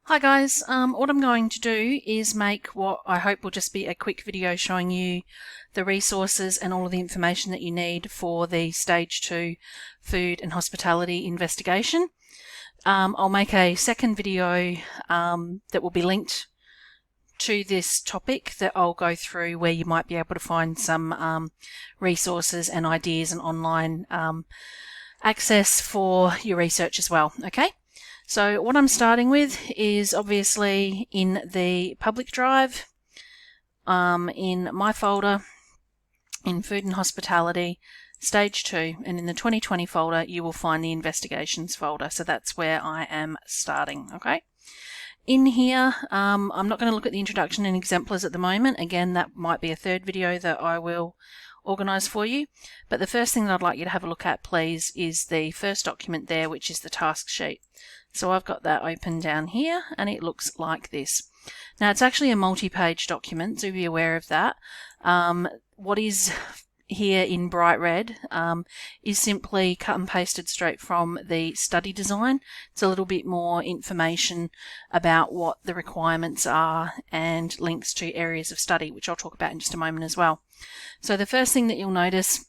Hi guys, what I'm going to do is make what I hope will just be a quick video showing you the resources and all of the information that you need for the Stage 2 Food and Hospitality investigation. I'll make a second video that will be linked to this topic that I'll go through where you might be able to find some resources and ideas and online access for your research as well, okay? So what I'm starting with is obviously in the public drive, in my folder, in Food and Hospitality, Stage 2, and in the 2020 folder you will find the Investigations folder. So that's where I am starting, okay? In here, I'm not going to look at the introduction and exemplars at the moment. Again, that might be a third video that I will organise for you. But the first thing that I'd like you to have a look at, please, is the first document there, which is the task sheet. So I've got that open down here and it looks like this. Now it's actually a multi-page document, so be aware of that. What is here in bright red is simply cut and pasted straight from the study design. It's a little bit more information about what the requirements are and links to areas of study, which I'll talk about in just a moment as well. So the first thing that you'll notice,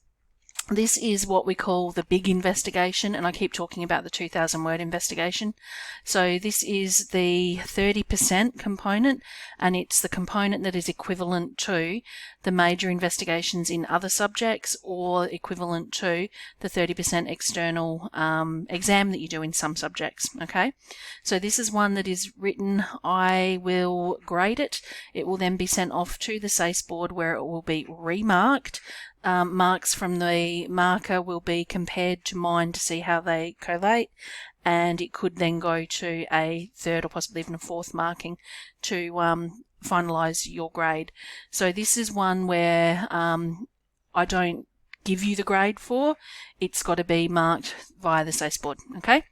this is what we call the big investigation, and I keep talking about the 2,000 word investigation. So this is the 30% component, and it's the component that is equivalent to the major investigations in other subjects or equivalent to the 30% external exam that you do in some subjects, okay? So this is one that is written. I will grade it. It will then be sent off to the SACE board where it will be remarked. Marks from the marker will be compared to mine to see how they collate, and it could then go to a third or possibly even a fourth marking to finalise your grade. So this is one where I don't give you the grade for. It's got to be marked via the SACE board, okay?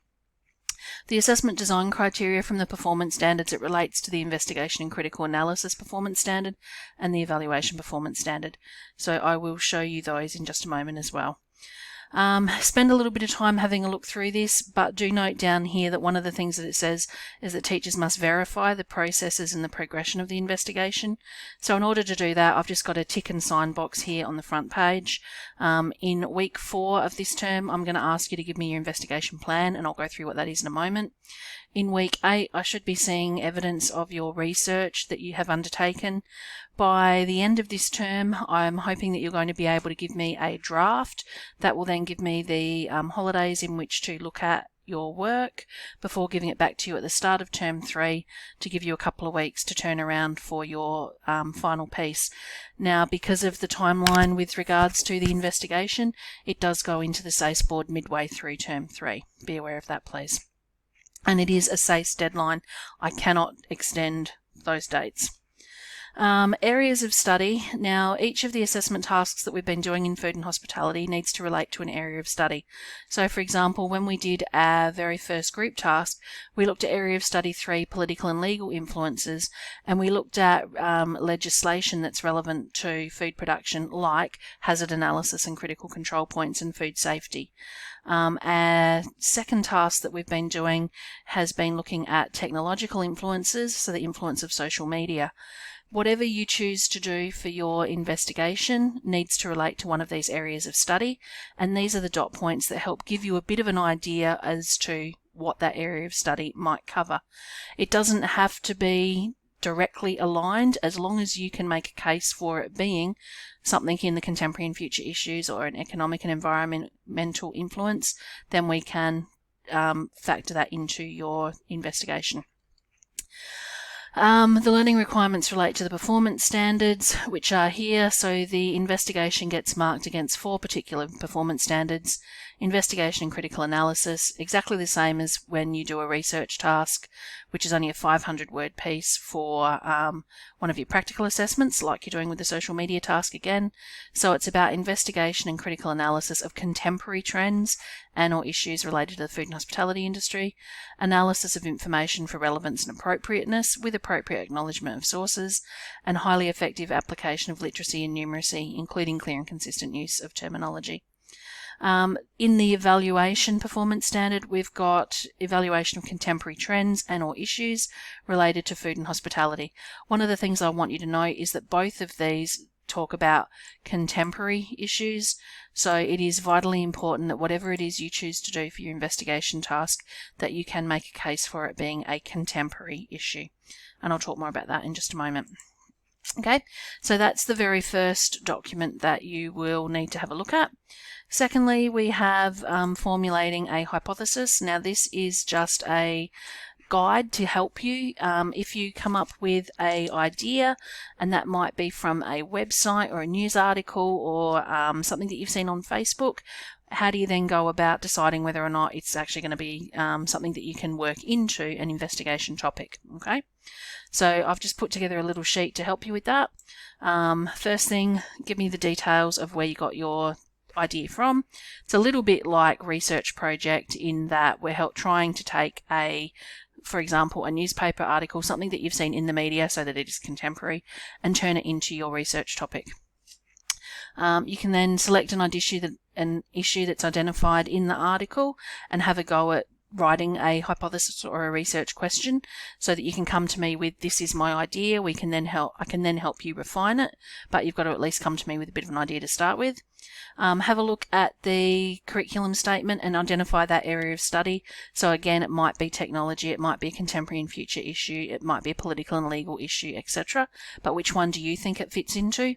The assessment design criteria from the performance standards, it relates to the investigation and critical analysis performance standard and the evaluation performance standard. So I will show you those in just a moment as well. Spend a little bit of time having a look through this, but do note down here that one of the things that it says is that teachers must verify the processes and the progression of the investigation. So in order to do that, I've just got a tick and sign box here on the front page. In week 4 of this term, I'm going to ask you to give me your investigation plan, and I'll go through what that is in a moment. In week 8, I should be seeing evidence of your research that you have undertaken. By the end of this term, I'm hoping that you're going to be able to give me a draft. That will then give me the holidays in which to look at your work before giving it back to you at the start of term 3 to give you a couple of weeks to turn around for your final piece. Now, because of the timeline with regards to the investigation, it does go into the SACE board midway through term 3. Be aware of that, please. And it is a SACE deadline. I cannot extend those dates. Areas of study. Now, each of the assessment tasks that we've been doing in food and hospitality needs to relate to an area of study. So, for example, when we did our very first group task, we looked at area of study 3, political and legal influences, and we looked at legislation that's relevant to food production, like hazard analysis and critical control points and food safety. Our second task that we've been doing has been looking at technological influences, so the influence of social media. Whatever you choose to do for your investigation needs to relate to one of these areas of study, and these are the dot points that help give you a bit of an idea as to what that area of study might cover. It doesn't have to be directly aligned, as long as you can make a case for it being something in the contemporary and future issues or an economic and environmental influence, then we can factor that into your investigation. The learning requirements relate to the performance standards, which are here. So the investigation gets marked against 4 particular performance standards. Investigation and critical analysis, exactly the same as when you do a research task, which is only a 500-word piece for one of your practical assessments, like you're doing with the social media task again. So it's about investigation and critical analysis of contemporary trends and or issues related to the food and hospitality industry, analysis of information for relevance and appropriateness with appropriate acknowledgement of sources, and highly effective application of literacy and numeracy, including clear and consistent use of terminology. In the evaluation performance standard, we've got evaluation of contemporary trends and or issues related to food and hospitality. One of the things I want you to know is that both of these talk about contemporary issues, so it is vitally important that whatever it is you choose to do for your investigation task, that you can make a case for it being a contemporary issue. And I'll talk more about that in just a moment. Okay, so that's the very first document that you will need to have a look at. Secondly, we have formulating a hypothesis. Now this is just a guide to help you if you come up with an idea, and that might be from a website or a news article or something that you've seen on Facebook. How do you then go about deciding whether or not it's actually going to be something that you can work into an investigation topic? Okay, so I've just put together a little sheet to help you with that. First thing, give me the details of where you got your idea from. It's a little bit like research project in that we're trying to take for example, a newspaper article, something that you've seen in the media so that it is contemporary, and turn it into your research topic. You can then select an issue that's identified in the article and have a go at writing a hypothesis or a research question so that you can come to me with, this is my idea. I can then help you refine it, but you've got to at least come to me with a bit of an idea to start with. Have a look at the curriculum statement and identify that area of study. So again, it might be technology, it might be a contemporary and future issue, it might be a political and legal issue, etc. But which one do you think it fits into?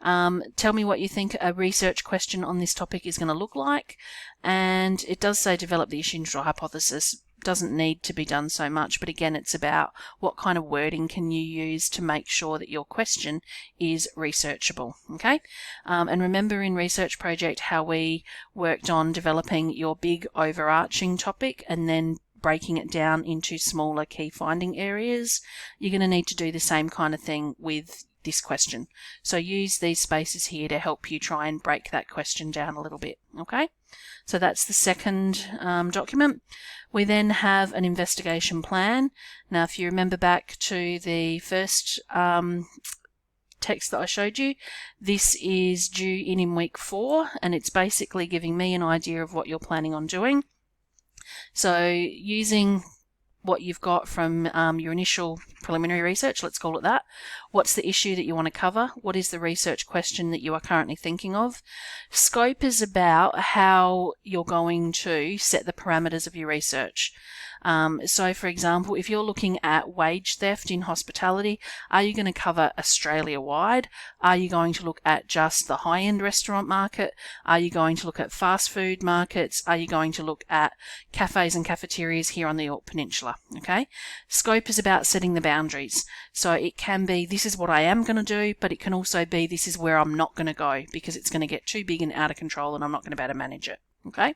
Tell me what you think a research question on this topic is going to look like. And it does say develop the issue into a hypothesis. Doesn't need to be done so much, but again, it's about what kind of wording can you use to make sure that your question is researchable. Okay, and remember in research project how we worked on developing your big overarching topic and then breaking it down into smaller key finding areas. You're going to need to do the same kind of thing with this question. So use these spaces here to help you try and break that question down a little bit. Okay, so that's the second document. We then have an investigation plan. Now, if you remember back to the first text that I showed you, this is due in week 4, and it's basically giving me an idea of what you're planning on doing. So using what you've got from your initial preliminary research, let's call it that. What's the issue that you want to cover? What is the research question that you are currently thinking of? Scope is about how you're going to set the parameters of your research. So for example, if you're looking at wage theft in hospitality, are you going to cover Australia-wide? Are you going to look at just the high-end restaurant market? Are you going to look at fast food markets? Are you going to look at cafes and cafeterias here on the Yorke Peninsula? Okay. Scope is about setting the boundaries. So it can be, this is what I am going to do, but it can also be, this is where I'm not going to go because it's going to get too big and out of control and I'm not going to be able to manage it. Okay.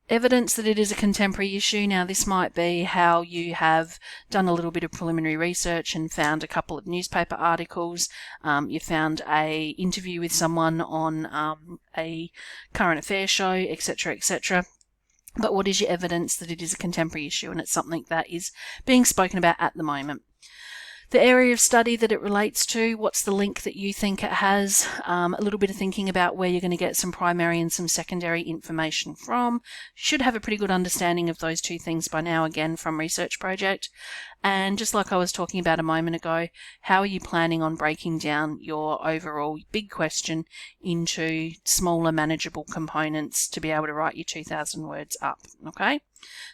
Evidence that it is a contemporary issue. Now this might be how you have done a little bit of preliminary research and found a couple of newspaper articles. You found a interview with someone on a current affairs show, etc., etc. But what is your evidence that it is a contemporary issue and it's something that is being spoken about at the moment? The area of study that it relates to, what's the link that you think it has, a little bit of thinking about where you're going to get some primary and some secondary information from. Should have a pretty good understanding of those two things by now, again, from Research Project. And just like I was talking about a moment ago, how are you planning on breaking down your overall big question into smaller manageable components to be able to write your 2,000 words up, okay?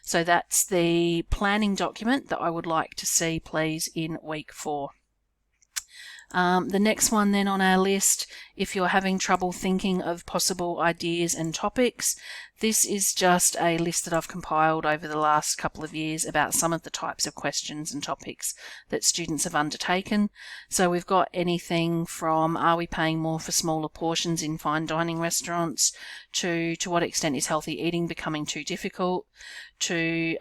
So that's the planning document that I would like to see, please, in week 4. The next one then on our list, if you're having trouble thinking of possible ideas and topics, this is just a list that I've compiled over the last couple of years about some of the types of questions and topics that students have undertaken. So we've got anything from, are we paying more for smaller portions in fine dining restaurants, to what extent is healthy eating becoming too difficult, to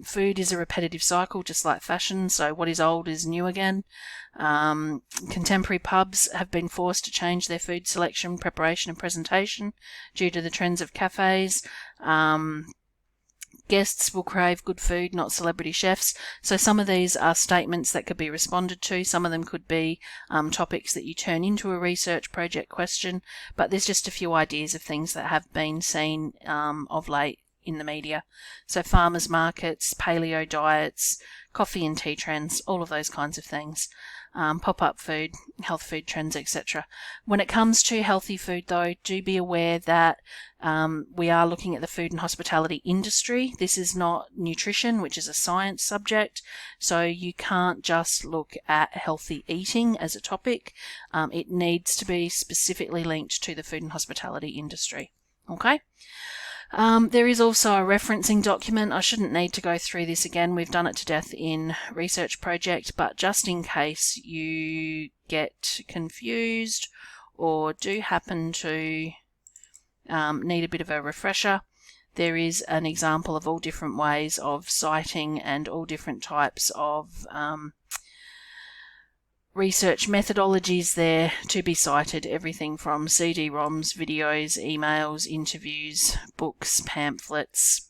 food is a repetitive cycle just like fashion, so what is old is new again. Contemporary pubs have been forced to change their food selection, preparation and presentation due to the trends of cafes. Guests will crave good food, not celebrity chefs. So some of these are statements that could be responded to. Some of them could be topics that you turn into a research project question. But there's just a few ideas of things that have been seen of late in the media. So farmers markets, paleo diets, coffee and tea trends, all of those kinds of things. Pop-up food, health food trends, etc. When it comes to healthy food though, do be aware that we are looking at the food and hospitality industry. This is not nutrition, which is a science subject, so you can't just look at healthy eating as a topic. It needs to be specifically linked to the food and hospitality industry. Okay? There is also a referencing document. I shouldn't need to go through this again. We've done it to death in Research Project, but just in case you get confused or do happen to need a bit of a refresher, there is an example of all different ways of citing and all different types of research methodologies there to be cited, everything from CD-ROMs, videos, emails, interviews, books, pamphlets,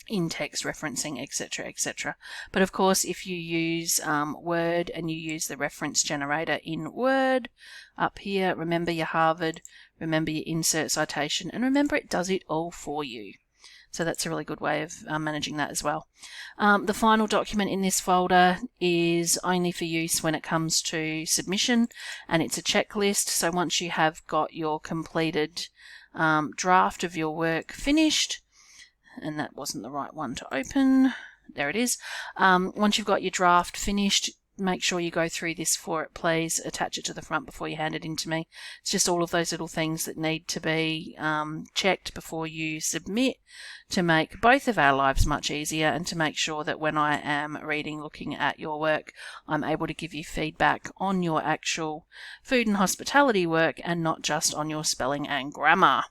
in-text referencing, etc., etc. But of course, if you use Word and you use the reference generator in Word, up here, remember your Harvard, remember your insert citation, and remember it does it all for you. So that's a really good way of managing that as well. The final document in this folder is only for use when it comes to submission, and it's a checklist. So once you have got your completed draft of your work finished, and that wasn't the right one to open, there it is. Once you've got your draft finished, make sure you go through this for it, please. Attach it to the front before you hand it in to me. It's just all of those little things that need to be checked before you submit to make both of our lives much easier and to make sure that when I am reading, looking at your work, I'm able to give you feedback on your actual food and hospitality work and not just on your spelling and grammar.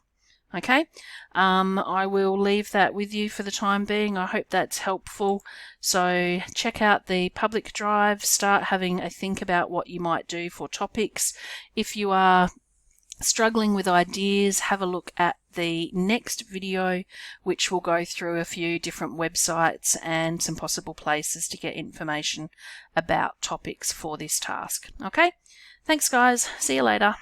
Okay, I will leave that with you for the time being. I hope that's helpful. So check out the public drive, start having a think about what you might do for topics. If you are struggling with ideas, have a look at the next video, which will go through a few different websites and some possible places to get information about topics for this task. Okay, thanks guys, see you later.